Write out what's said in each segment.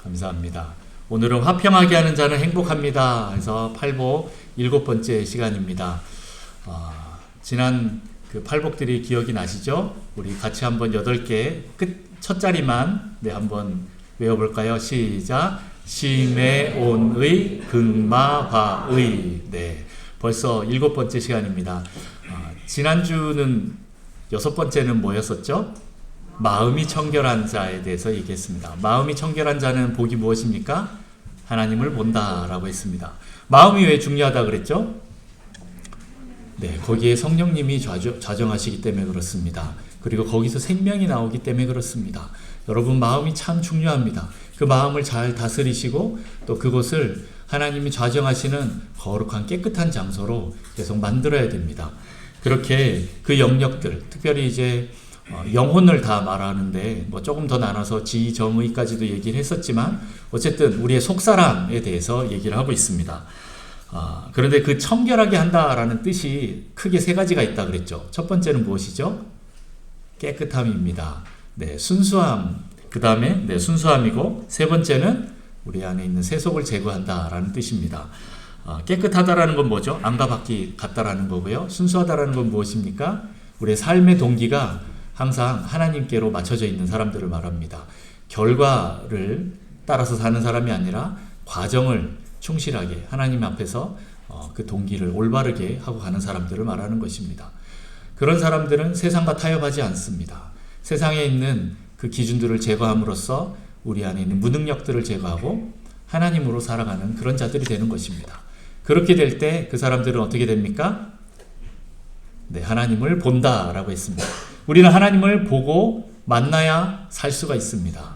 감사합니다. 오늘은 화평하게 하는 자는 행복합니다. 그래서 팔복 7번째 시간입니다. 지난 그 팔복들이 기억이 나시죠? 우리 같이 한번 8개 첫 자리만 한번 외워볼까요? 시작. 심의 온의 극마화의. 네, 벌써 7번째 시간입니다. 지난주는 6번째는 뭐였었죠? 마음이 청결한 자에 대해서 얘기했습니다. 마음이 청결한 자는 복이 무엇입니까? 하나님을 본다라고 했습니다. 마음이 왜 중요하다 그랬죠? 네, 거기에 성령님이 좌정하시기 때문에 그렇습니다. 그리고 거기서 생명이 나오기 때문에 그렇습니다. 여러분, 마음이 참 중요합니다. 그 마음을 잘 다스리시고 또 그곳을 하나님이 좌정하시는 거룩한 깨끗한 장소로 계속 만들어야 됩니다. 그렇게 그 영역들, 특별히 이제 영혼을 다 말하는데 조금 더 나눠서 지정의까지도 얘기를 했었지만 어쨌든 우리의 속사람에 대해서 얘기를 하고 있습니다. 그런데 그 청결하게 한다라는 뜻이 크게 3가지가 있다 그랬죠. 첫 번째는 무엇이죠? 깨끗함입니다. 네, 순수함. 그 다음에 순수함이고, 3번째는 우리 안에 있는 세속을 제거한다라는 뜻입니다. 깨끗하다라는 건 뭐죠? 안과 밖이 같다라는 거고요. 순수하다라는 건 무엇입니까? 우리의 삶의 동기가 항상 하나님께로 맞춰져 있는 사람들을 말합니다. 결과를 따라서 사는 사람이 아니라 과정을 충실하게 하나님 앞에서 그 동기를 올바르게 하고 가는 사람들을 말하는 것입니다. 그런 사람들은 세상과 타협하지 않습니다. 세상에 있는 그 기준들을 제거함으로써 우리 안에 있는 무능력들을 제거하고 하나님으로 살아가는 그런 자들이 되는 것입니다. 그렇게 될 때 그 사람들은 어떻게 됩니까? 네, 하나님을 본다라고 했습니다. 우리는 하나님을 보고 만나야 살 수가 있습니다.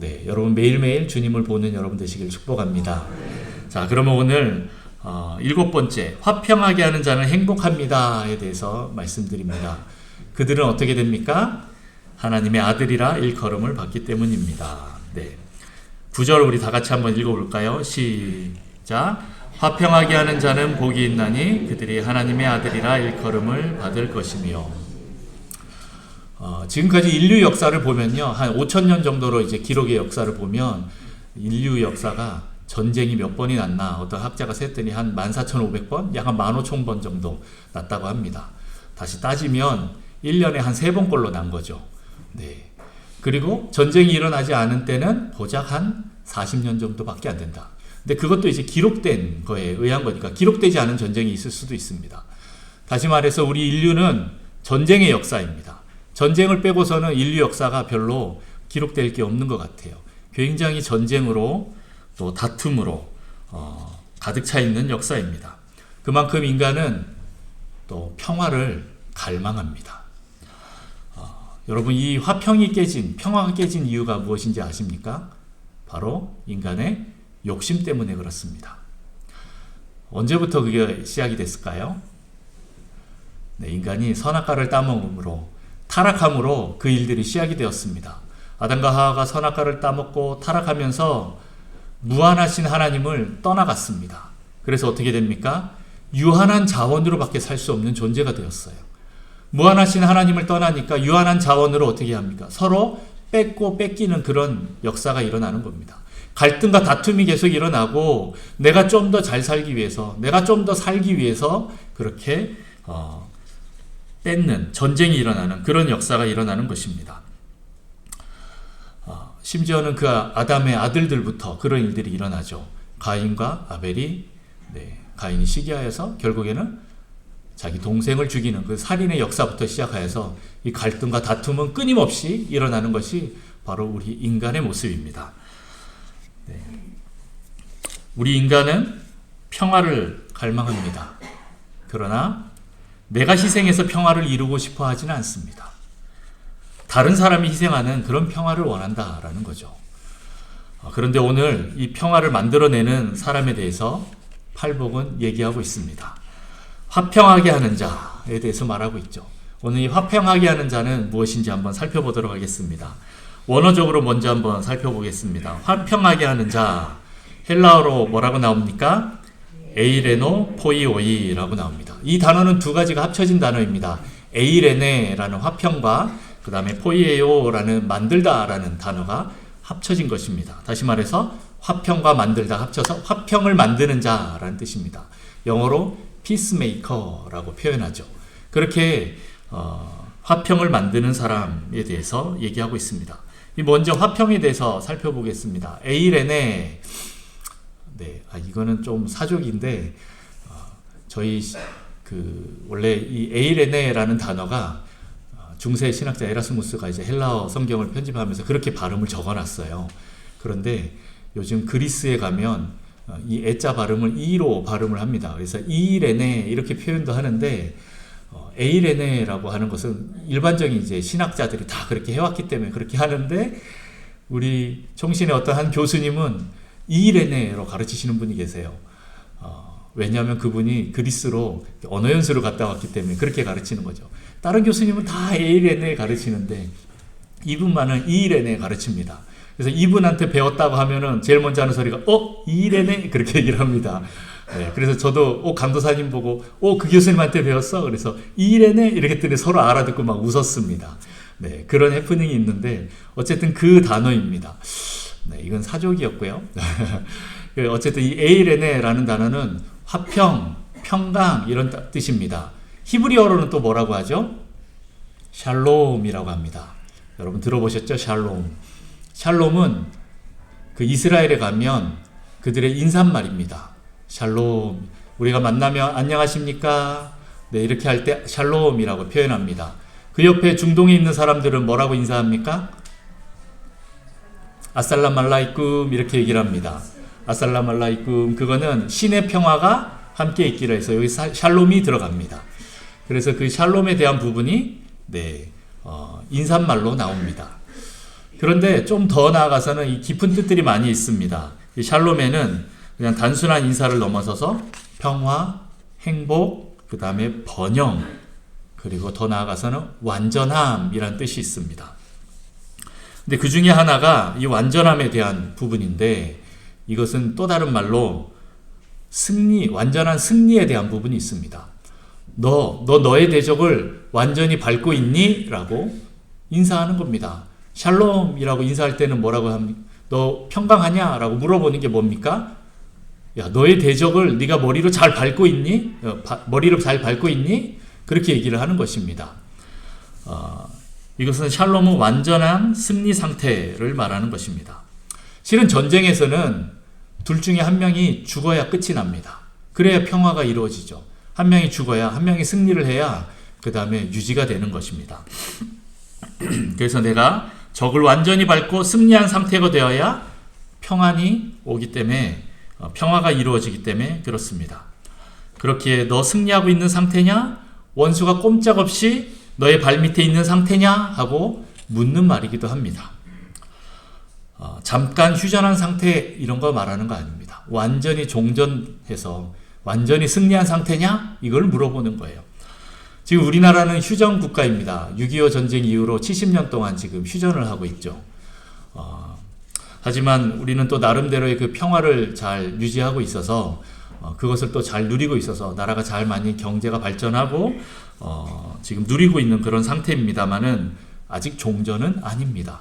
네, 여러분 매일매일 주님을 보는 여러분 되시길 축복합니다. 자, 그러면 오늘 7번째, 화평하게 하는 자는 행복합니다에 대해서 말씀드립니다. 그들은 어떻게 됩니까? 하나님의 아들이라 일컬음을 받기 때문입니다. 네, 9절 우리 다 같이 한번 읽어볼까요? 시작. 화평하게 하는 자는 복이 있나니 그들이 하나님의 아들이라 일컬음을 받을 것이며. 지금까지 인류 역사를 보면요, 한 5,000년 정도로 이제 기록의 역사를 보면 인류 역사가 전쟁이 몇 번이 났나 어떤 학자가 셌더니 한 14,500번, 약 한 15,000번 정도 났다고 합니다. 다시 따지면 1년에 한 3번꼴로 난 거죠. 네. 그리고 전쟁이 일어나지 않은 때는 고작 한 40년 정도밖에 안 된다. 근데 그것도 이제 기록된 거에 의한 거니까 기록되지 않은 전쟁이 있을 수도 있습니다. 다시 말해서 우리 인류는 전쟁의 역사입니다. 전쟁을 빼고서는 인류 역사가 별로 기록될 게 없는 것 같아요. 굉장히 전쟁으로 또 다툼으로 가득 차 있는 역사입니다. 그만큼 인간은 또 평화를 갈망합니다. 여러분, 이 화평이 깨진, 평화가 깨진 이유가 무엇인지 아십니까? 바로 인간의 욕심 때문에 그렇습니다. 언제부터 그게 시작이 됐을까요? 네, 인간이 선악과를 따먹음으로, 타락함으로 그 일들이 시작이 되었습니다. 아담과 하와가 선악과를 따먹고 타락하면서 무한하신 하나님을 떠나갔습니다. 그래서 어떻게 됩니까? 유한한 자원으로밖에 살 수 없는 존재가 되었어요. 무한하신 하나님을 떠나니까 유한한 자원으로 어떻게 합니까? 서로 뺏고 뺏기는 그런 역사가 일어나는 겁니다. 갈등과 다툼이 계속 일어나고 내가 좀 더 잘 살기 위해서, 내가 좀 더 살기 위해서 그렇게 뺏는 전쟁이 일어나는 그런 역사가 일어나는 것입니다. 심지어는 그 아담의 아들들부터 그런 일들이 일어나죠. 가인과 아벨이, 가인이 시기하여서 결국에는 자기 동생을 죽이는 그 살인의 역사부터 시작하여서 이 갈등과 다툼은 끊임없이 일어나는 것이 바로 우리 인간의 모습입니다. 네. 우리 인간은 평화를 갈망합니다. 그러나 내가 희생해서 평화를 이루고 싶어 하지는 않습니다. 다른 사람이 희생하는 그런 평화를 원한다라는 거죠. 그런데 오늘 이 평화를 만들어내는 사람에 대해서 팔복은 얘기하고 있습니다. 화평하게 하는 자에 대해서 말하고 있죠. 오늘 이 화평하게 하는 자는 무엇인지 한번 살펴보도록 하겠습니다. 원어적으로 먼저 한번 살펴보겠습니다. 화평하게 하는 자, 헬라어로 뭐라고 나옵니까? 에이레노 포이오이라고 나옵니다. 이 단어는 2가지가 합쳐진 단어입니다. 에이레네라는 화평과 그 다음에 포이에요라는 만들다라는 단어가 합쳐진 것입니다. 다시 말해서 화평과 만들다 합쳐서 화평을 만드는 자라는 뜻입니다. 영어로 peacemaker라고 표현하죠. 그렇게 화평을 만드는 사람에 대해서 얘기하고 있습니다. 먼저 화평에 대해서 살펴보겠습니다. 에이레네. 네, 이거는 좀 사족인데 저희 원래 이 에이레네라는 단어가 중세 신학자 에라스무스가 이제 헬라어 성경을 편집하면서 그렇게 발음을 적어놨어요. 그런데 요즘 그리스에 가면 이 에자 발음을 이로 발음을 합니다. 그래서 이레네 이렇게 표현도 하는데 에이레네라고 하는 것은 일반적인 이제 신학자들이 다 그렇게 해왔기 때문에 그렇게 하는데 우리 총신의 어떤 한 교수님은 이레네로 가르치시는 분이 계세요. 왜냐하면 그분이 그리스로 언어 연수를 갔다 왔기 때문에 그렇게 가르치는 거죠. 다른 교수님은 다 에이레네 가르치는데 이분만은 이레네 가르칩니다. 그래서 이분한테 배웠다고 하면은 제일 먼저 하는 소리가 이레네 그렇게 얘기를 합니다. 네, 그래서 저도 강도사님 보고 그 교수님한테 배웠어? 그래서 이레네 이렇게 했더니 서로 알아듣고 막 웃었습니다. 네, 그런 해프닝이 있는데 어쨌든 그 단어입니다. 네, 이건 사족이었고요. 어쨌든 이 에이레네라는 단어는 화평, 평강 이런 뜻입니다. 히브리어로는 또 뭐라고 하죠? 샬롬이라고 합니다. 여러분 들어보셨죠? 샬롬. 샬롬은 그 이스라엘에 가면 그들의 인사말입니다. 샬롬. 우리가 만나면 안녕하십니까? 네, 이렇게 할 때 샬롬이라고 표현합니다. 그 옆에 중동에 있는 사람들은 뭐라고 인사합니까? 아살람 알라이쿰 이렇게 얘기를 합니다. 아살람 알라이쿰 그거는 신의 평화가 함께 있기로 해서 여기 샬롬이 들어갑니다. 그래서 그 샬롬에 대한 부분이 인사말로 나옵니다. 그런데 좀 더 나아가서는 이 깊은 뜻들이 많이 있습니다. 이 샬롬에는 그냥 단순한 인사를 넘어서서 평화, 행복, 그 다음에 번영, 그리고 더 나아가서는 완전함이란 뜻이 있습니다. 근데 그 중에 하나가 이 완전함에 대한 부분인데 이것은 또 다른 말로 승리, 완전한 승리에 대한 부분이 있습니다. 너의 대적을 완전히 밟고 있니? 라고 인사하는 겁니다. 샬롬이라고 인사할 때는 뭐라고 합니까? 너 평강하냐? 라고 물어보는 게 뭡니까? 야, 너의 대적을 네가 머리로 잘 밟고 있니? 머리로 잘 밟고 있니? 그렇게 얘기를 하는 것입니다. 이것은 샬롬은 완전한 승리 상태를 말하는 것입니다. 실은 전쟁에서는 둘 중에 한 명이 죽어야 끝이 납니다. 그래야 평화가 이루어지죠. 한 명이 죽어야, 한 명이 승리를 해야 그 다음에 유지가 되는 것입니다. 그래서 내가 적을 완전히 밟고 승리한 상태가 되어야 평안이 오기 때문에 평화가 이루어지기 때문에 그렇습니다. 그렇기에 너 승리하고 있는 상태냐? 원수가 꼼짝없이 너의 발밑에 있는 상태냐? 하고 묻는 말이기도 합니다. 잠깐 휴전한 상태 이런 거 말하는 거 아닙니다. 완전히 종전해서 완전히 승리한 상태냐? 이걸 물어보는 거예요. 지금 우리나라는 휴전 국가입니다. 6.25 전쟁 이후로 70년 동안 지금 휴전을 하고 있죠. 하지만 우리는 또 나름대로의 그 평화를 잘 유지하고 있어서 그것을 또 잘 누리고 있어서 나라가 잘 많이 경제가 발전하고 지금 누리고 있는 그런 상태입니다만은 아직 종전은 아닙니다.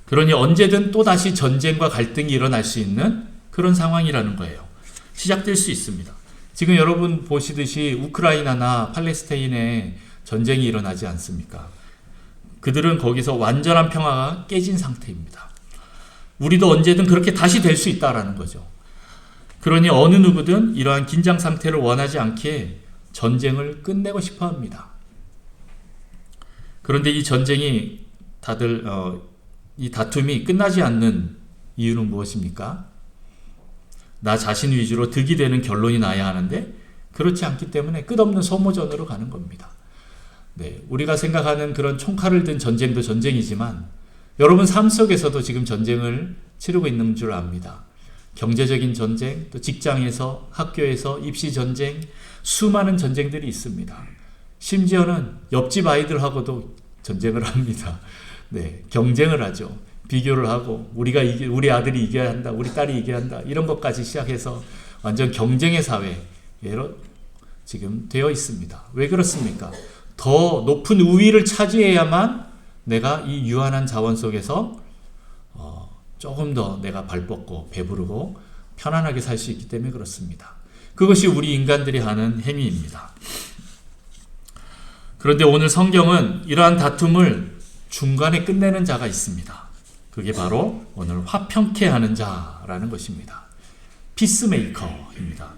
그러니 언제든 또다시 전쟁과 갈등이 일어날 수 있는 그런 상황이라는 거예요. 시작될 수 있습니다. 지금 여러분 보시듯이 우크라이나나 팔레스타인에 전쟁이 일어나지 않습니까? 그들은 거기서 완전한 평화가 깨진 상태입니다. 우리도 언제든 그렇게 다시 될 수 있다라는 거죠. 그러니 어느 누구든 이러한 긴장 상태를 원하지 않기에 전쟁을 끝내고 싶어 합니다. 그런데 이 전쟁이 이 다툼이 끝나지 않는 이유는 무엇입니까? 나 자신 위주로 득이 되는 결론이 나야 하는데 그렇지 않기 때문에 끝없는 소모전으로 가는 겁니다. 네, 우리가 생각하는 그런 총칼을 든 전쟁도 전쟁이지만 여러분 삶 속에서도 지금 전쟁을 치르고 있는 줄 압니다. 경제적인 전쟁, 또 직장에서, 학교에서, 입시 전쟁, 수많은 전쟁들이 있습니다. 심지어는 옆집 아이들하고도 전쟁을 합니다. 네, 경쟁을 하죠. 비교를 하고 우리 아들이 이겨야 한다, 우리 딸이 이겨야 한다 이런 것까지 시작해서 완전 경쟁의 사회로 지금 되어 있습니다. 왜 그렇습니까? 더 높은 우위를 차지해야만 내가 이 유한한 자원 속에서 조금 더 내가 발 뻗고 배부르고 편안하게 살 수 있기 때문에 그렇습니다. 그것이 우리 인간들이 하는 행위입니다. 그런데 오늘 성경은 이러한 다툼을 중간에 끝내는 자가 있습니다. 그게 바로 오늘 화평케 하는 자라는 것입니다. 피스메이커입니다.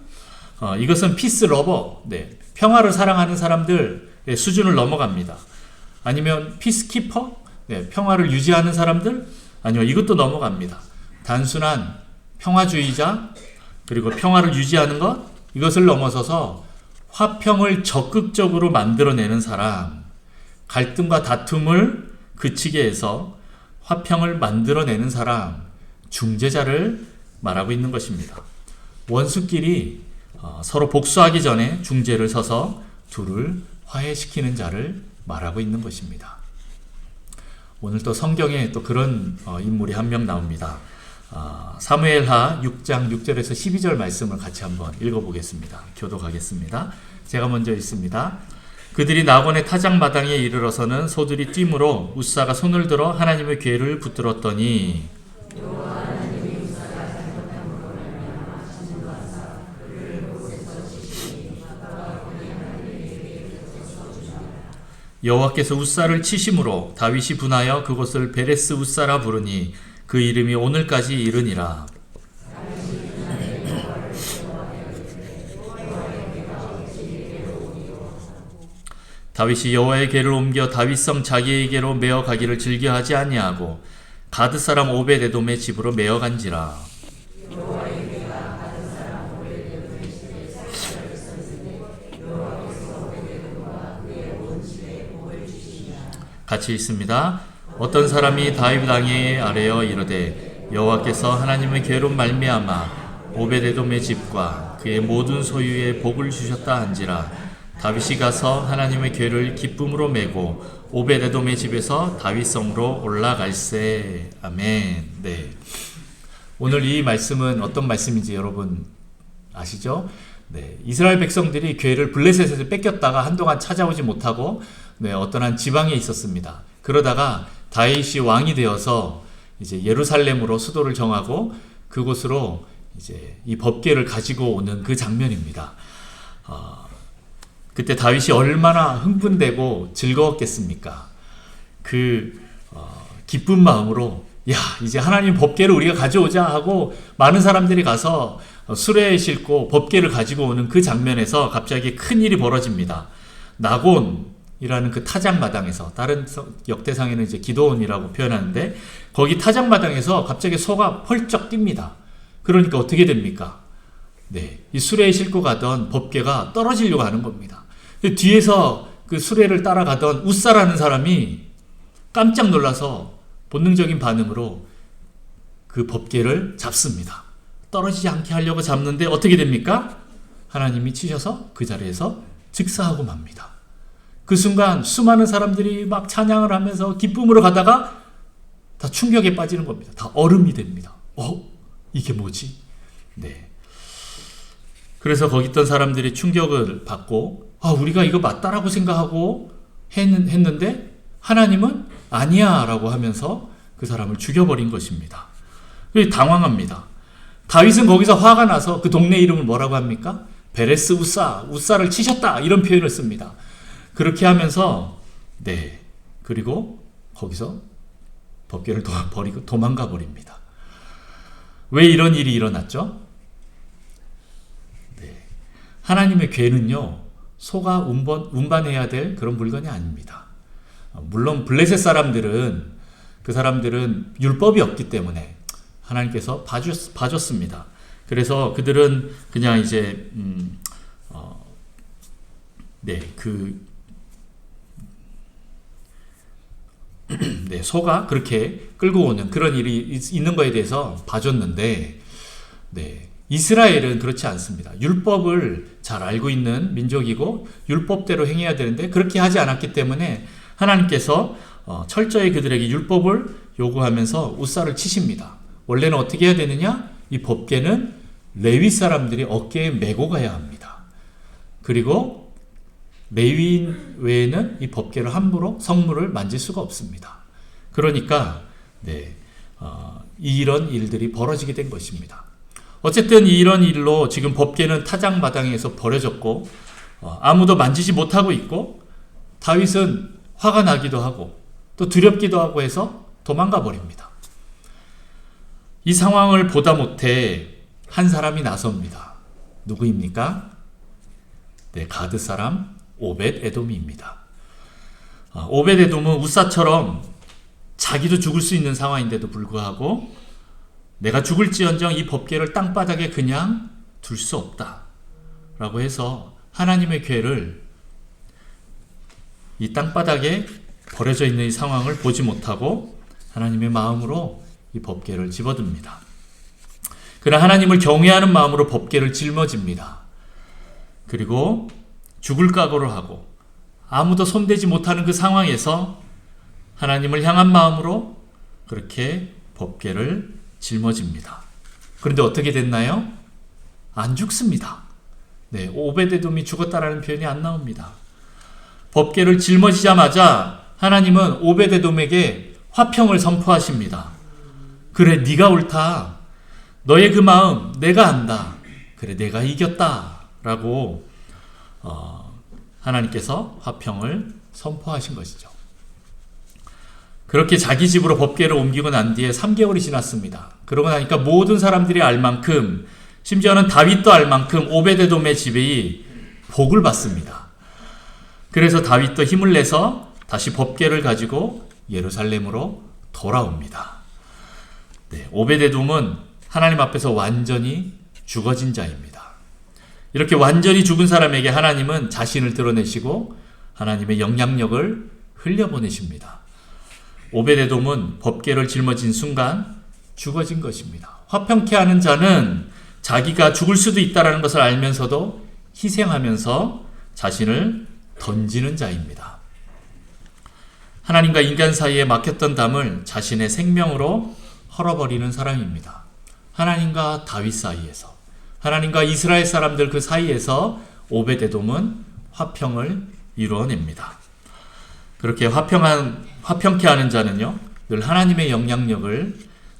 이것은 피스 러버, 평화를 사랑하는 사람들의 수준을 넘어갑니다. 아니면 피스키퍼, 평화를 유지하는 사람들, 아니면 이것도 넘어갑니다. 단순한 평화주의자, 그리고 평화를 유지하는 것, 이것을 넘어서서 화평을 적극적으로 만들어내는 사람, 갈등과 다툼을 그치게 해서 화평을 만들어내는 사람, 중재자를 말하고 있는 것입니다. 원수끼리 서로 복수하기 전에 중재를 서서 둘을 화해시키는 자를 말하고 있는 것입니다. 오늘 또 성경에 또 그런 인물이 한 명 나옵니다. 사무엘하 6장 6절에서 12절 말씀을 같이 한번 읽어보겠습니다. 교독하겠습니다. 제가 먼저 읽습니다. 그들이 나곤의 타작마당에 이르러서는 소들이 뛰므로 웃사가 손을 들어 하나님의 궤를 붙들었더니 여호와께서 웃사를 치심으로 다윗이 분하여 그곳을 베레스 웃사라 부르니 그 이름이 오늘까지 이르니라. 다윗이 여호와의 궤를 옮겨 다윗성 자기에게로 메어 가기를 즐겨하지 아니하고 가드 사람 오벳에돔의 집으로 메어 간지라. 같이 있습니다. 어떤 사람이 다윗 왕에 아뢰어 이르되 여호와께서 하나님의 궤로 말미암아 오벳에돔의 집과 그의 모든 소유에 복을 주셨다 한지라. 다윗이 가서 하나님의 궤를 기쁨으로 메고 오벳에돔의 집에서 다윗성으로 올라갈세. 아멘. 네. 오늘 이 말씀은 어떤 말씀인지 여러분 아시죠? 네. 이스라엘 백성들이 궤를 블레셋에서 뺏겼다가 한동안 찾아오지 못하고 어떠한 지방에 있었습니다. 그러다가 다윗이 왕이 되어서 이제 예루살렘으로 수도를 정하고 그곳으로 이제 이 법궤를 가지고 오는 그 장면입니다. 그때 다윗이 얼마나 흥분되고 즐거웠겠습니까? 기쁜 마음으로 야, 이제 하나님 법궤를 우리가 가져오자 하고 많은 사람들이 가서 수레에 싣고 법궤를 가지고 오는 그 장면에서 갑자기 큰 일이 벌어집니다. 나곤이라는 그 타작마당에서, 다른 역대상에는 이제 기도원이라고 표현하는데 거기 타작마당에서 갑자기 소가 펄쩍 뜁니다. 그러니까 어떻게 됩니까? 이 수레에 싣고 가던 법궤가 떨어지려고 하는 겁니다. 뒤에서 그 수레를 따라가던 웃사라는 사람이 깜짝 놀라서 본능적인 반응으로 그 법궤를 잡습니다. 떨어지지 않게 하려고 잡는데 어떻게 됩니까? 하나님이 치셔서 그 자리에서 즉사하고 맙니다. 그 순간 수많은 사람들이 막 찬양을 하면서 기쁨으로 가다가 다 충격에 빠지는 겁니다. 다 얼음이 됩니다. 이게 뭐지? 그래서 거기 있던 사람들이 충격을 받고 우리가 이거 맞다라고 생각하고 했는데 하나님은 아니야 라고 하면서 그 사람을 죽여버린 것입니다. 당황합니다. 다윗은 거기서 화가 나서 그 동네 이름을 뭐라고 합니까? 베레스 웃사를 치셨다 이런 표현을 씁니다. 그렇게 하면서 그리고 거기서 법궤를 버리고 도망가 버립니다. 왜 이런 일이 일어났죠? 하나님의 궤는요, 소가 운반해야 될 그런 물건이 아닙니다. 물론 블레셋 사람들은 그 사람들은 율법이 없기 때문에 하나님께서 봐줬습니다. 그래서 그들은 그냥 이제 소가 그렇게 끌고 오는 그런 일이 있는 거에 대해서 봐줬는데 이스라엘은 그렇지 않습니다. 율법을 잘 알고 있는 민족이고 율법대로 행해야 되는데 그렇게 하지 않았기 때문에 하나님께서 철저히 그들에게 율법을 요구하면서 웃사를 치십니다. 원래는 어떻게 해야 되느냐? 이 법궤는 레위 사람들이 어깨에 메고 가야 합니다. 그리고 레위인 외에는 이 법궤를 함부로 성물을 만질 수가 없습니다. 그러니까 이런 일들이 벌어지게 된 것입니다. 어쨌든 이런 일로 지금 법궤는 타작마당에서 버려졌고 아무도 만지지 못하고 있고 다윗은 화가 나기도 하고 또 두렵기도 하고 해서 도망가 버립니다. 이 상황을 보다 못해 한 사람이 나섭니다. 누구입니까? 네, 가드 사람 오벳 에돔입니다. 오벳 에돔은 웃사처럼 자기도 죽을 수 있는 상황인데도 불구하고 내가 죽을지언정 이 법궤를 땅바닥에 그냥 둘 수 없다 라고 해서 하나님의 궤를 이 땅바닥에 버려져 있는 이 상황을 보지 못하고 하나님의 마음으로 이 법궤를 집어듭니다. 그러나 하나님을 경외하는 마음으로 법궤를 짊어집니다. 그리고 죽을 각오를 하고 아무도 손대지 못하는 그 상황에서 하나님을 향한 마음으로 그렇게 법궤를 짊어집니다. 그런데 어떻게 됐나요? 안 죽습니다. 네, 오벳에돔이 죽었다라는 표현이 안 나옵니다. 법궤를 짊어지자마자 하나님은 오벳에돔에게 화평을 선포하십니다. 그래, 네가 옳다. 너의 그 마음 내가 안다. 그래, 내가 이겼다. 라고 하나님께서 화평을 선포하신 것이죠. 그렇게 자기 집으로 법궤를 옮기고 난 뒤에 3개월이 지났습니다. 그러고 나니까 모든 사람들이 알 만큼, 심지어는 다윗도 알 만큼 오벳에돔의 집이 복을 받습니다. 그래서 다윗도 힘을 내서 다시 법궤를 가지고 예루살렘으로 돌아옵니다. 네, 오벳에돔은 하나님 앞에서 완전히 죽어진 자입니다. 이렇게 완전히 죽은 사람에게 하나님은 자신을 드러내시고 하나님의 영향력을 흘려보내십니다. 오벳에돔은 법궤를 짊어진 순간 죽어진 것입니다. 화평케 하는 자는 자기가 죽을 수도 있다는 것을 알면서도 희생하면서 자신을 던지는 자입니다. 하나님과 인간 사이에 막혔던 담을 자신의 생명으로 헐어버리는 사람입니다. 하나님과 다윗 사이에서, 하나님과 이스라엘 사람들 그 사이에서 오벳에돔은 화평을 이루어냅니다. 그렇게 화평케 하는 자는요, 늘 하나님의 영향력을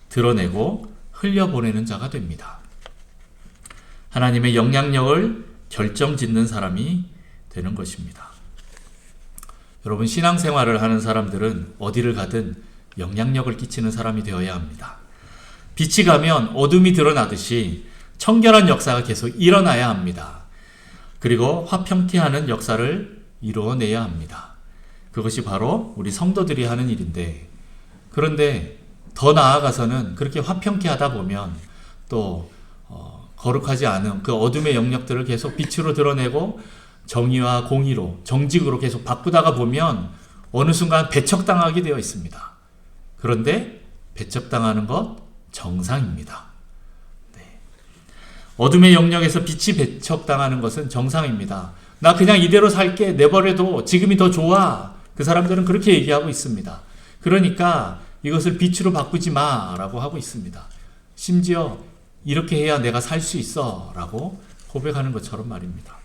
드러내고 흘려보내는 자가 됩니다. 하나님의 영향력을 결정짓는 사람이 되는 것입니다. 여러분, 신앙생활을 하는 사람들은 어디를 가든 영향력을 끼치는 사람이 되어야 합니다. 빛이 가면 어둠이 드러나듯이 청결한 역사가 계속 일어나야 합니다. 그리고 화평케 하는 역사를 이루어내야 합니다. 그것이 바로 우리 성도들이 하는 일인데, 그런데 더 나아가서는 그렇게 화평케 하다 보면 또 거룩하지 않은 그 어둠의 영역들을 계속 빛으로 드러내고 정의와 공의로, 정직으로 계속 바꾸다가 보면 어느 순간 배척당하게 되어 있습니다. 그런데 배척당하는 것 정상입니다. 네. 어둠의 영역에서 빛이 배척당하는 것은 정상입니다. 나 그냥 이대로 살게, 내버려도 지금이 더 좋아. 그 사람들은 그렇게 얘기하고 있습니다. 그러니까 이것을 빛으로 바꾸지 마 라고 하고 있습니다. 심지어 이렇게 해야 내가 살 수 있어 라고 고백하는 것처럼 말입니다.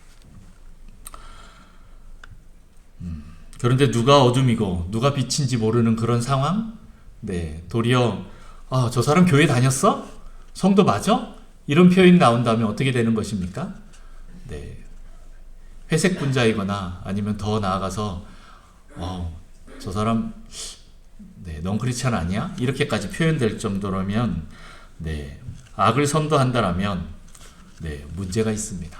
그런데 누가 어둠이고 누가 빛인지 모르는 그런 상황? 네, 도리어 저 사람 교회 다녔어? 성도 맞아? 이런 표현이 나온다면 어떻게 되는 것입니까? 네, 회색 분자이거나 아니면 더 나아가서 저 사람 넌 크리스찬 아니야? 이렇게까지 표현될 정도라면 악을 선도한다라면 문제가 있습니다.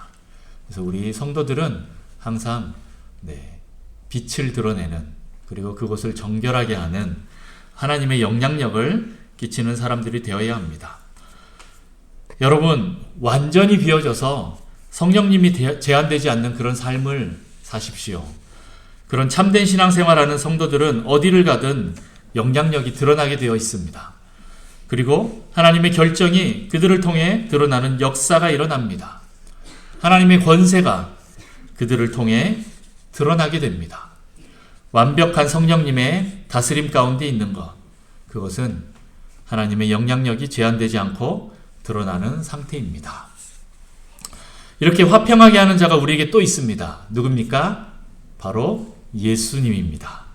그래서 우리 성도들은 항상 빛을 드러내는, 그리고 그것을 정결하게 하는 하나님의 영향력을 끼치는 사람들이 되어야 합니다. 여러분, 완전히 비워져서 성령님이 제한되지 않는 그런 삶을 사십시오. 그런 참된 신앙생활하는 성도들은 어디를 가든 영향력이 드러나게 되어 있습니다. 그리고 하나님의 결정이 그들을 통해 드러나는 역사가 일어납니다. 하나님의 권세가 그들을 통해 드러나게 됩니다. 완벽한 성령님의 다스림 가운데 있는 것, 그것은 하나님의 영향력이 제한되지 않고 드러나는 상태입니다. 이렇게 화평하게 하는 자가 우리에게 또 있습니다. 누굽니까? 바로 예수님입니다.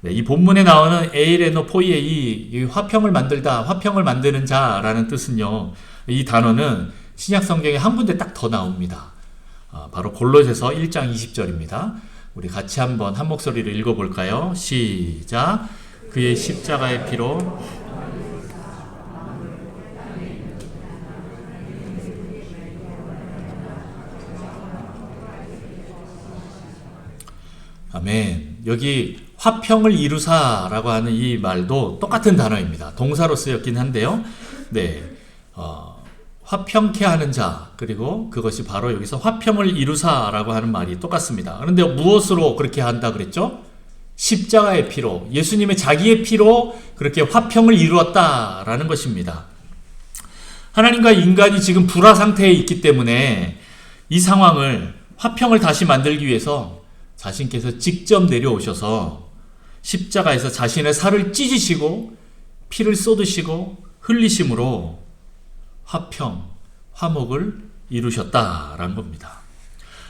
네, 이 본문에 나오는 에이레노 포이에이, 이 화평을 만들다, 화평을 만드는 자라는 뜻은요, 이 단어는 신약 성경에 한 군데 딱 더 나옵니다. 바로 골로새서 1장 20절입니다. 우리 같이 한번 한 목소리로 읽어볼까요? 시작. 그의 십자가의 피로 아멘. 여기 화평을 이루사라고 하는 이 말도 똑같은 단어입니다. 동사로 쓰였긴 한데요. 네, 화평케 하는 자, 그리고 그것이 바로 여기서 화평을 이루사라고 하는 말이 똑같습니다. 그런데 무엇으로 그렇게 한다 그랬죠? 십자가의 피로, 예수님의 자기의 피로 그렇게 화평을 이루었다라는 것입니다. 하나님과 인간이 지금 불화 상태에 있기 때문에 이 상황을, 화평을 다시 만들기 위해서 자신께서 직접 내려오셔서 십자가에서 자신의 살을 찢으시고 피를 쏟으시고 흘리심으로 화평, 화목을 이루셨다라는 겁니다.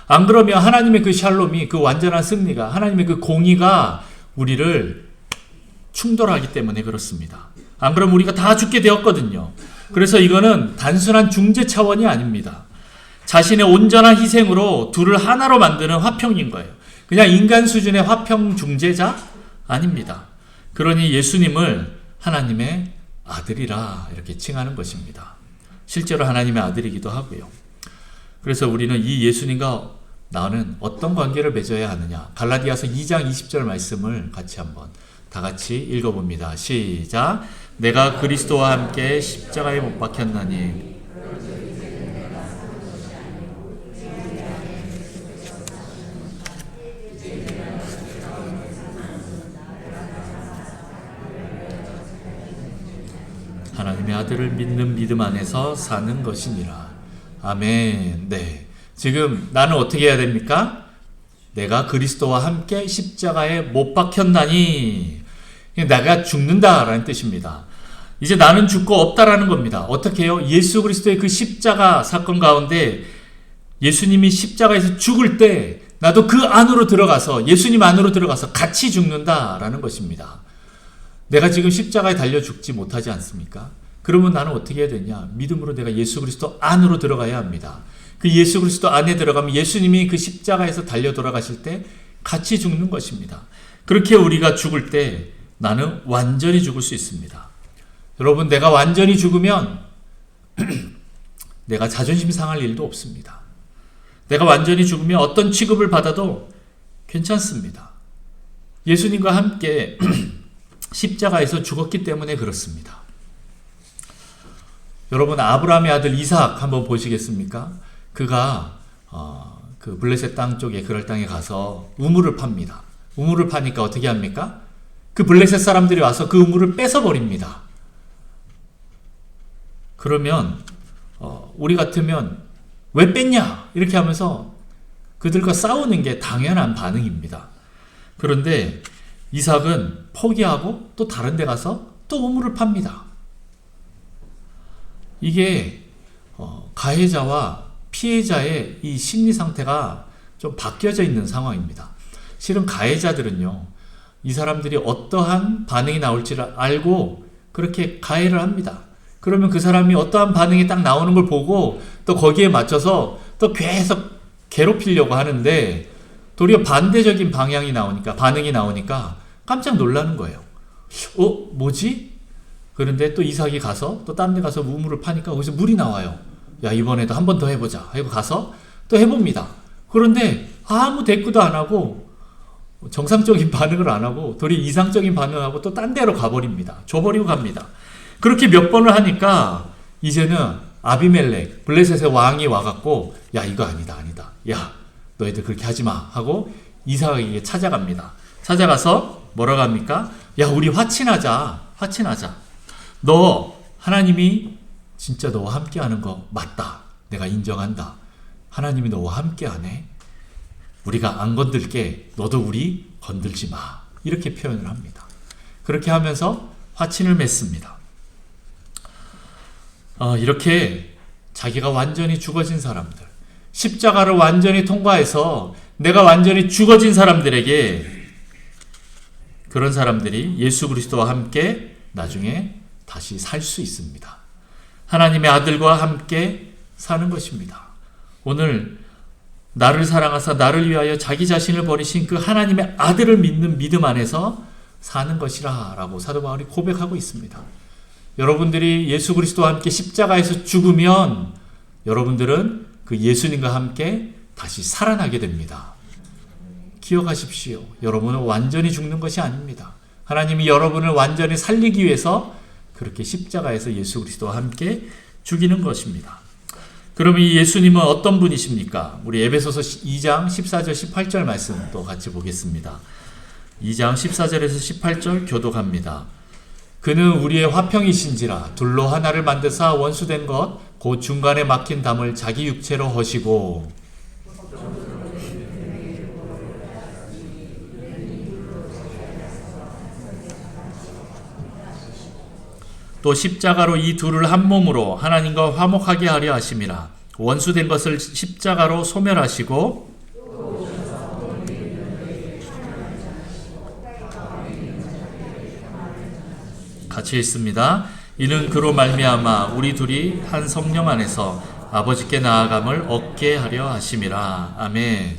안 그러면 하나님의 그 샬롬이, 그 완전한 승리가, 하나님의 그 공의가 우리를 충돌하기 때문에 그렇습니다. 안 그러면 우리가 다 죽게 되었거든요. 그래서 이거는 단순한 중재 차원이 아닙니다. 자신의 온전한 희생으로 둘을 하나로 만드는 화평인 거예요. 그냥 인간 수준의 화평 중재자? 아닙니다. 그러니 예수님을 하나님의 아들이라 이렇게 칭하는 것입니다. 실제로 하나님의 아들이기도 하고요. 그래서 우리는 이 예수님과 나는 어떤 관계를 맺어야 하느냐. 갈라디아서 2장 20절 말씀을 같이 한번 다 같이 읽어봅니다. 시작. 내가 그리스도와 함께 십자가에 못 박혔나니 하나님의 아들을 믿는 믿음 안에서 사는 것이니라. 아멘. 네. 지금 나는 어떻게 해야 됩니까? 내가 그리스도와 함께 십자가에 못 박혔나니. 내가 죽는다라는 뜻입니다. 이제 나는 죽고 없다라는 겁니다. 어떻게 해요? 예수 그리스도의 그 십자가 사건 가운데 예수님이 십자가에서 죽을 때 나도 그 안으로 들어가서, 예수님 안으로 들어가서 같이 죽는다라는 것입니다. 내가 지금 십자가에 달려 죽지 못하지 않습니까? 그러면 나는 어떻게 해야 되냐? 믿음으로 내가 예수 그리스도 안으로 들어가야 합니다. 그 예수 그리스도 안에 들어가면 예수님이 그 십자가에서 달려 돌아가실 때 같이 죽는 것입니다. 그렇게 우리가 죽을 때 나는 완전히 죽을 수 있습니다. 여러분, 내가 완전히 죽으면 내가 자존심 상할 일도 없습니다. 내가 완전히 죽으면 어떤 취급을 받아도 괜찮습니다. 예수님과 함께 십자가에서 죽었기 때문에 그렇습니다. 여러분, 아브라함의 아들 이삭 한번 보시겠습니까? 그가 그 블레셋 땅 쪽에, 그럴 땅에 가서 우물을 팝니다. 우물을 파니까 어떻게 합니까? 그 블레셋 사람들이 와서 그 우물을 뺏어버립니다. 그러면 우리 같으면 왜 뺐냐? 이렇게 하면서 그들과 싸우는 게 당연한 반응입니다. 그런데 이삭은 포기하고 또 다른 데 가서 또 우물을 팝니다. 이게 가해자와 피해자의 이 심리 상태가 좀 바뀌어져 있는 상황입니다. 실은 가해자들은요, 이 사람들이 어떠한 반응이 나올지를 알고 그렇게 가해를 합니다. 그러면 그 사람이 어떠한 반응이 딱 나오는 걸 보고 또 거기에 맞춰서 또 계속 괴롭히려고 하는데, 도리어 반대적인 반응이 나오니까 깜짝 놀라는 거예요. 뭐지? 그런데 또 이삭이 가서 또 딴 데 가서 우물을 파니까 거기서 물이 나와요. 야, 이번에도 한 번 더 해보자 하고 가서 또 해봅니다. 그런데 아무 대꾸도 안 하고 정상적인 반응을 안 하고 도리어 이상적인 반응을 하고 또 딴 데로 가버립니다. 줘버리고 갑니다. 그렇게 몇 번을 하니까 이제는 아비멜렉, 블레셋의 왕이 와갖고 야, 이거 아니다. 야, 너희들 그렇게 하지 마 하고 이삭에게 찾아갑니다. 찾아가서 뭐라고 합니까? 야, 우리 화친하자. 너 하나님이 진짜 너와 함께하는 거 맞다. 내가 인정한다. 하나님이 너와 함께하네. 우리가 안 건들게. 너도 우리 건들지 마. 이렇게 표현을 합니다. 그렇게 하면서 화친을 맺습니다. 이렇게 자기가 완전히 죽어진 사람들, 십자가를 완전히 통과해서 내가 완전히 죽어진 사람들에게 그런 사람들이 예수 그리스도와 함께 나중에 다시 살 수 있습니다. 하나님의 아들과 함께 사는 것입니다. 오늘 나를 사랑하사 나를 위하여 자기 자신을 버리신 그 하나님의 아들을 믿는 믿음 안에서 사는 것이라 라고 사도 바울이 고백하고 있습니다. 여러분들이 예수 그리스도와 함께 십자가에서 죽으면 여러분들은 그 예수님과 함께 다시 살아나게 됩니다. 기억하십시오. 여러분은 완전히 죽는 것이 아닙니다. 하나님이 여러분을 완전히 살리기 위해서 그렇게 십자가에서 예수 그리스도와 함께 죽이는 것입니다. 그럼 이 예수님은 어떤 분이십니까? 우리 에베소서 2장 14절 18절 말씀 또 같이 보겠습니다. 2장 14절에서 18절 교독합니다. 그는 우리의 화평이신지라 둘로 하나를 만드사 원수된 것 곧 중간에 막힌 담을 자기 육체로 허시고 또 십자가로 이 둘을 한 몸으로 하나님과 화목하게 하려 하심이라. 원수된 것을 십자가로 소멸하시고 같이 읽습니다. 이는 그로 말미암아 우리 둘이 한 성령 안에서 아버지께 나아감을 얻게 하려 하심이라. 아멘.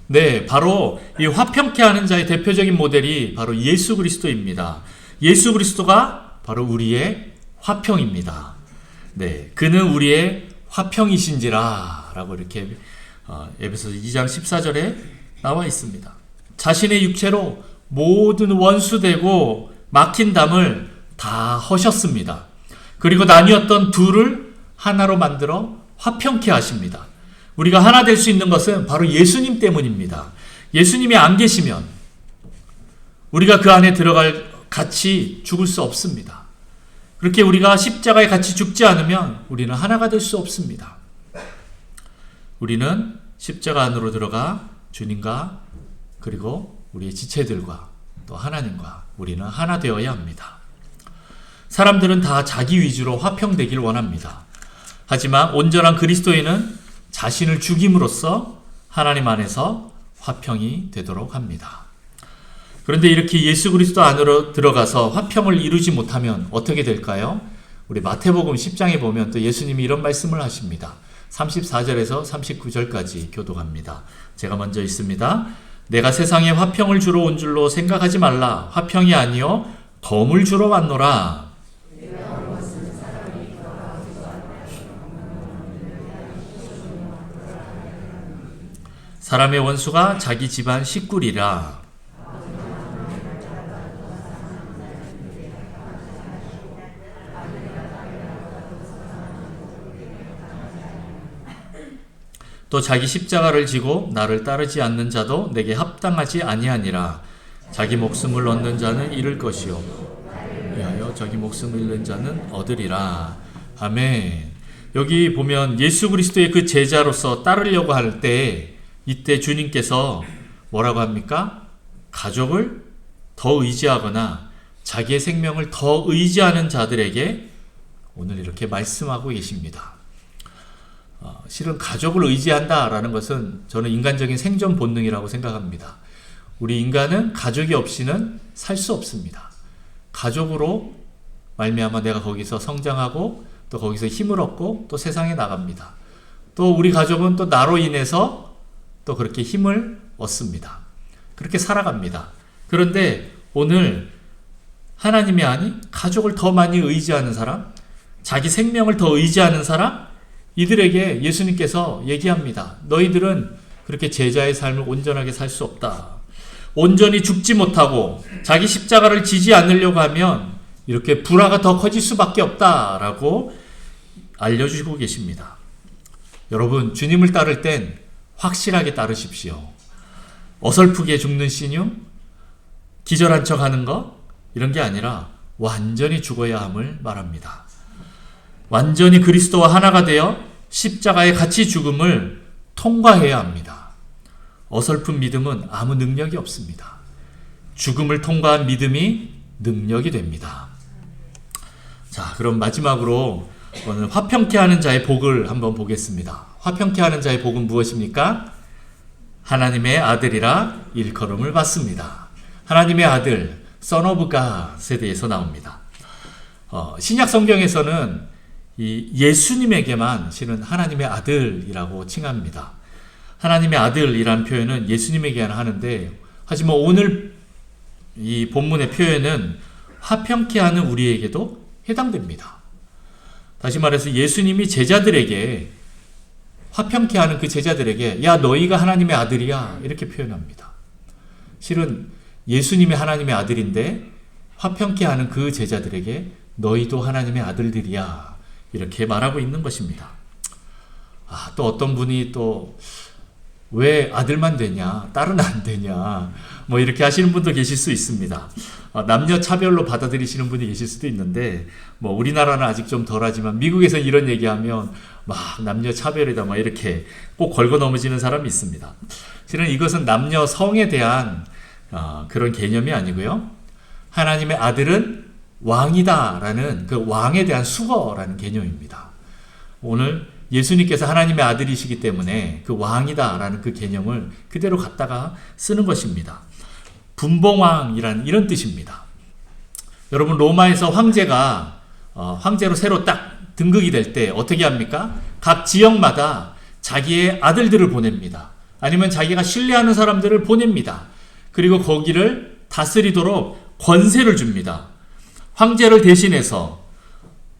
네, 바로 이 화평케 하는 자의 대표적인 모델이 바로 예수 그리스도입니다. 예수 그리스도가 바로 우리의 화평입니다. 네, 그는 우리의 화평이신지라 라고 이렇게 에베소서 2장 14절에 나와 있습니다. 자신의 육체로 모든 원수되고 막힌 담을 다 허셨습니다. 그리고 나뉘었던 둘을 하나로 만들어 화평케 하십니다. 우리가 하나 될 수 있는 것은 바로 예수님 때문입니다. 예수님이 안 계시면 우리가 그 안에 들어갈 같이 죽을 수 없습니다. 그렇게 우리가 십자가에 같이 죽지 않으면 우리는 하나가 될 수 없습니다. 우리는 십자가 안으로 들어가 주님과 그리고 우리의 지체들과 또 하나님과 우리는 하나 되어야 합니다. 사람들은 다 자기 위주로 화평되길 원합니다. 하지만 온전한 그리스도인은 자신을 죽임으로써 하나님 안에서 화평이 되도록 합니다. 그런데 이렇게 예수 그리스도 안으로 들어가서 화평을 이루지 못하면 어떻게 될까요? 우리 마태복음 10장에 보면 또 예수님이 이런 말씀을 하십니다. 34절에서 39절까지 교독합니다. 제가 먼저 읽습니다. 내가 세상에 화평을 주러 온 줄로 생각하지 말라. 화평이 아니요 검을 주러 왔노라. 사람의 원수가 자기 집안 식구리라. 또 자기 십자가를 지고 나를 따르지 않는 자도 내게 합당하지 아니하니라. 자기 목숨을 얻는 자는 잃을 것이요 위하여 자기 목숨을 잃는 자는 얻으리라. 아멘. 여기 보면 예수 그리스도의 그 제자로서 따르려고 할 때 이때 주님께서 뭐라고 합니까? 가족을 더 의지하거나 자기의 생명을 더 의지하는 자들에게 오늘 이렇게 말씀하고 계십니다. 실은 가족을 의지한다라는 것은 저는 인간적인 생존 본능이라고 생각합니다. 우리 인간은 가족이 없이는 살 수 없습니다. 가족으로 말미암아 내가 거기서 성장하고 또 거기서 힘을 얻고 또 세상에 나갑니다. 또 우리 가족은 또 나로 인해서 또 그렇게 힘을 얻습니다. 그렇게 살아갑니다. 그런데 오늘 하나님이 아닌 가족을 더 많이 의지하는 사람, 자기 생명을 더 의지하는 사람, 이들에게 예수님께서 얘기합니다. 너희들은 그렇게 제자의 삶을 온전하게 살 수 없다. 온전히 죽지 못하고 자기 십자가를 지지 않으려고 하면 이렇게 불화가 더 커질 수밖에 없다라고 알려주고 계십니다. 여러분, 주님을 따를 땐 확실하게 따르십시오. 어설프게 죽는 신용, 기절한 척 하는 거 이런 게 아니라 완전히 죽어야 함을 말합니다. 완전히 그리스도와 하나가 되어 십자가의 같이 죽음을 통과해야 합니다. 어설픈 믿음은 아무 능력이 없습니다. 죽음을 통과한 믿음이 능력이 됩니다. 자, 그럼 마지막으로 오늘 화평케 하는 자의 복을 한번 보겠습니다. 화평케 하는 자의 복은 무엇입니까? 하나님의 아들이라 일컬음을 받습니다. 하나님의 아들, Son of God에 대해서 나옵니다. 신약 성경에서는 이 예수님에게만 실은 하나님의 아들이라고 칭합니다. 하나님의 아들이라는 표현은 예수님에게만 하는데, 하지만 오늘 이 본문의 표현은 화평케 하는 우리에게도 해당됩니다. 다시 말해서 예수님이 제자들에게, 화평케 하는 그 제자들에게 야 너희가 하나님의 아들이야 이렇게 표현합니다. 실은 예수님이 하나님의 아들인데 화평케 하는 그 제자들에게 너희도 하나님의 아들들이야 이렇게 말하고 있는 것입니다. 또 어떤 분이 또 왜 아들만 되냐 딸은 안 되냐 뭐 이렇게 하시는 분도 계실 수 있습니다. 남녀 차별로 받아들이시는 분이 계실 수도 있는데, 뭐 우리나라는 아직 좀 덜하지만 미국에서 이런 얘기하면 막 남녀 차별이다 막 이렇게 꼭 걸고 넘어지는 사람이 있습니다. 실은 이것은 남녀 성에 대한 그런 개념이 아니고요, 하나님의 아들은 왕이다라는 그 왕에 대한 수거라는 개념입니다. 오늘 예수님께서 하나님의 아들이시기 때문에 그 왕이다라는 그 개념을 그대로 갖다가 쓰는 것입니다. 분봉왕이라는 이런 뜻입니다. 여러분, 로마에서 황제가 황제로 새로 딱 등극이 될 때 어떻게 합니까? 각 지역마다 자기의 아들들을 보냅니다. 아니면 자기가 신뢰하는 사람들을 보냅니다. 그리고 거기를 다스리도록 권세를 줍니다. 황제를 대신해서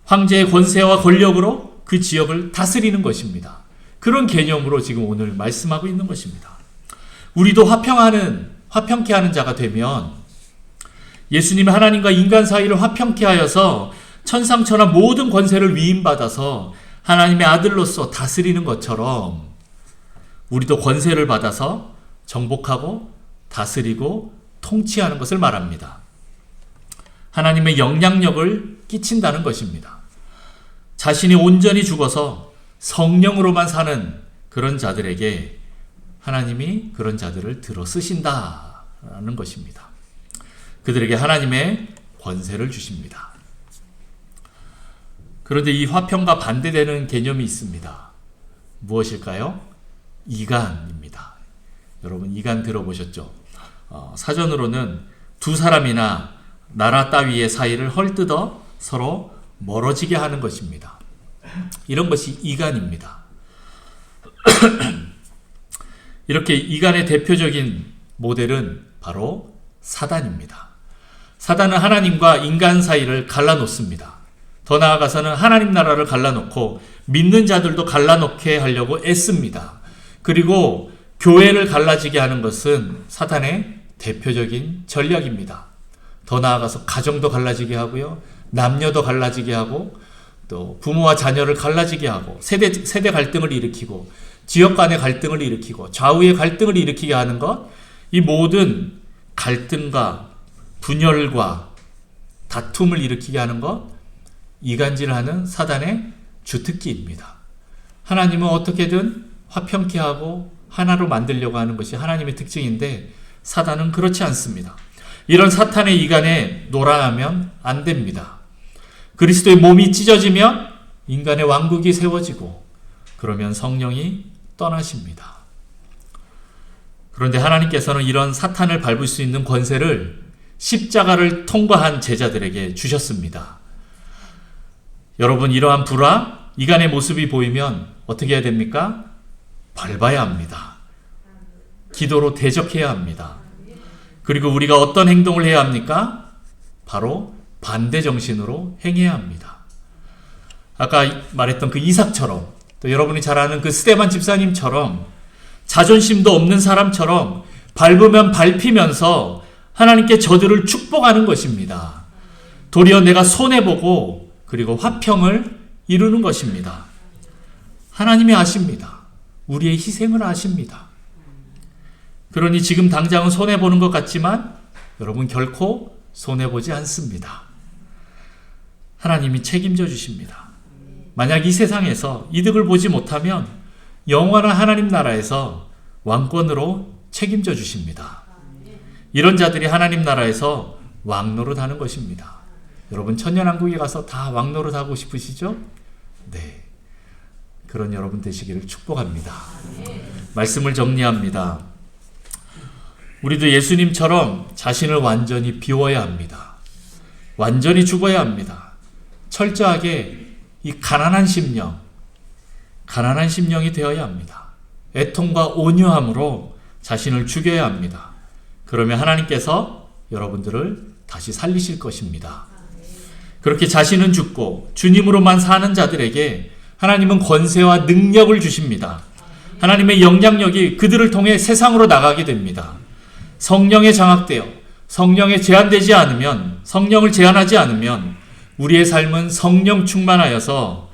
황제의 권세와 권력으로 그 지역을 다스리는 것입니다. 그런 개념으로 지금 오늘 말씀하고 있는 것입니다. 우리도 화평케 하는 자가 되면 예수님이 하나님과 인간 사이를 화평케 하여서 천상천하 모든 권세를 위임받아서 하나님의 아들로서 다스리는 것처럼 우리도 권세를 받아서 정복하고 다스리고 통치하는 것을 말합니다. 하나님의 영향력을 끼친다는 것입니다. 자신이 온전히 죽어서 성령으로만 사는 그런 자들에게 하나님이 그런 자들을 들어 쓰신다라는 것입니다. 그들에게 하나님의 권세를 주십니다. 그런데 이 화평과 반대되는 개념이 있습니다. 무엇일까요? 이간입니다. 여러분, 이간 들어보셨죠? 사전으로는 두 사람이나 나라 따위의 사이를 헐뜯어 서로 멀어지게 하는 것입니다. 이런 것이 이간입니다. 이렇게 이간의 대표적인 모델은 바로 사단입니다. 사단은 하나님과 인간 사이를 갈라놓습니다. 더 나아가서는 하나님 나라를 갈라놓고 믿는 자들도 갈라놓게 하려고 애씁니다. 그리고 교회를 갈라지게 하는 것은 사단의 대표적인 전략입니다. 더 나아가서 가정도 갈라지게 하고요, 남녀도 갈라지게 하고, 또 부모와 자녀를 갈라지게 하고, 세대 갈등을 일으키고, 지역 간의 갈등을 일으키고, 좌우의 갈등을 일으키게 하는 것, 이 모든 갈등과 분열과 다툼을 일으키게 하는 것, 이간질하는 사단의 주특기입니다. 하나님은 어떻게든 화평케 하고 하나로 만들려고 하는 것이 하나님의 특징인데, 사단은 그렇지 않습니다. 이런 사탄의 이간에 놀아나면 안 됩니다. 그리스도의 몸이 찢어지면 인간의 왕국이 세워지고, 그러면 성령이 떠나십니다. 그런데 하나님께서는 이런 사탄을 밟을 수 있는 권세를 십자가를 통과한 제자들에게 주셨습니다. 여러분, 이러한 불화, 이간의 모습이 보이면 어떻게 해야 됩니까? 밟아야 합니다. 기도로 대적해야 합니다. 그리고 우리가 어떤 행동을 해야 합니까? 바로 반대 정신으로 행해야 합니다. 아까 말했던 그 이삭처럼, 또 여러분이 잘 아는 그 스데반 집사님처럼, 자존심도 없는 사람처럼 밟으면 밟히면서 하나님께 저들을 축복하는 것입니다. 도리어 내가 손해보고 그리고 화평을 이루는 것입니다. 하나님이 아십니다. 우리의 희생을 아십니다. 그러니 지금 당장은 손해보는 것 같지만 여러분, 결코 손해보지 않습니다. 하나님이 책임져 주십니다. 만약 이 세상에서 이득을 보지 못하면 영원한 하나님 나라에서 왕권으로 책임져 주십니다. 이런 자들이 하나님 나라에서 왕노릇 하는 것입니다. 여러분, 천년왕국에 가서 다 왕노릇 하고 싶으시죠? 네, 그런 여러분 되시기를 축복합니다. 말씀을 정리합니다. 우리도 예수님처럼 자신을 완전히 비워야 합니다. 완전히 죽어야 합니다. 철저하게 이 가난한 심령이 되어야 합니다. 애통과 온유함으로 자신을 죽여야 합니다. 그러면 하나님께서 여러분들을 다시 살리실 것입니다. 그렇게 자신은 죽고 주님으로만 사는 자들에게 하나님은 권세와 능력을 주십니다. 하나님의 영향력이 그들을 통해 세상으로 나가게 됩니다. 성령에 장악되어 성령에 제한되지 않으면, 성령을 제한하지 않으면 우리의 삶은 성령 충만하여서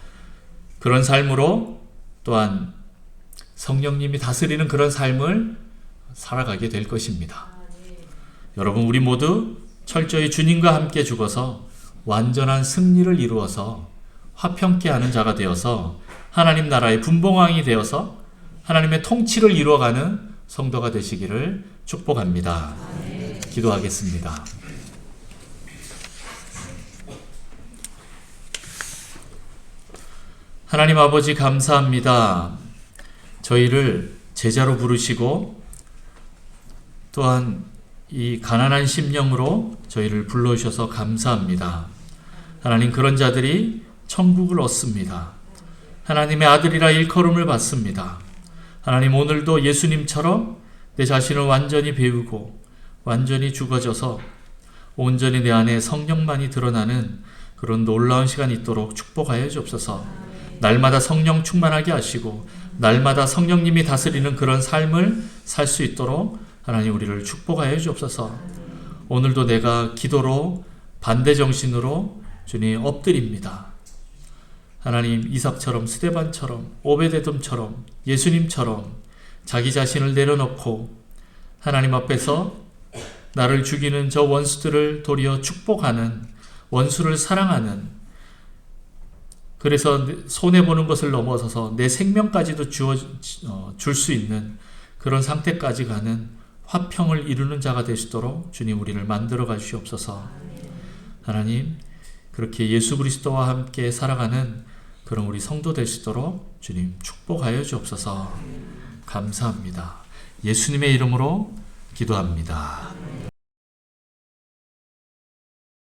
그런 삶으로 또한 성령님이 다스리는 그런 삶을 살아가게 될 것입니다. 여러분, 우리 모두 철저히 주님과 함께 죽어서 완전한 승리를 이루어서 화평케 하는 자가 되어서 하나님 나라의 분봉왕이 되어서 하나님의 통치를 이루어가는 성도가 되시기를 축복합니다. 기도하겠습니다. 하나님 아버지, 감사합니다. 저희를 제자로 부르시고 또한 이 가난한 심령으로 저희를 불러주셔서 감사합니다. 하나님, 그런 자들이 천국을 얻습니다. 하나님의 아들이라 일컬음을 받습니다. 하나님, 오늘도 예수님처럼 내 자신을 완전히 배우고 완전히 죽어져서 온전히 내 안에 성령만이 드러나는 그런 놀라운 시간이 있도록 축복하여 주옵소서. 날마다 성령 충만하게 하시고 날마다 성령님이 다스리는 그런 삶을 살 수 있도록 하나님 우리를 축복하여 주옵소서. 오늘도 내가 기도로 반대 정신으로 주님 엎드립니다. 하나님, 이삭처럼 스데반처럼 오베데돔처럼 예수님처럼 자기 자신을 내려놓고 하나님 앞에서 나를 죽이는 저 원수들을 도리어 축복하는, 원수를 사랑하는, 그래서 손해보는 것을 넘어서서 내 생명까지도 줄 수 있는 그런 상태까지 가는 화평을 이루는 자가 되시도록 주님 우리를 만들어 가시옵소서. 하나님, 그렇게 예수 그리스도와 함께 살아가는 그런 우리 성도 되시도록 주님 축복하여 주옵소서. 감사합니다. 예수님의 이름으로 기도합니다.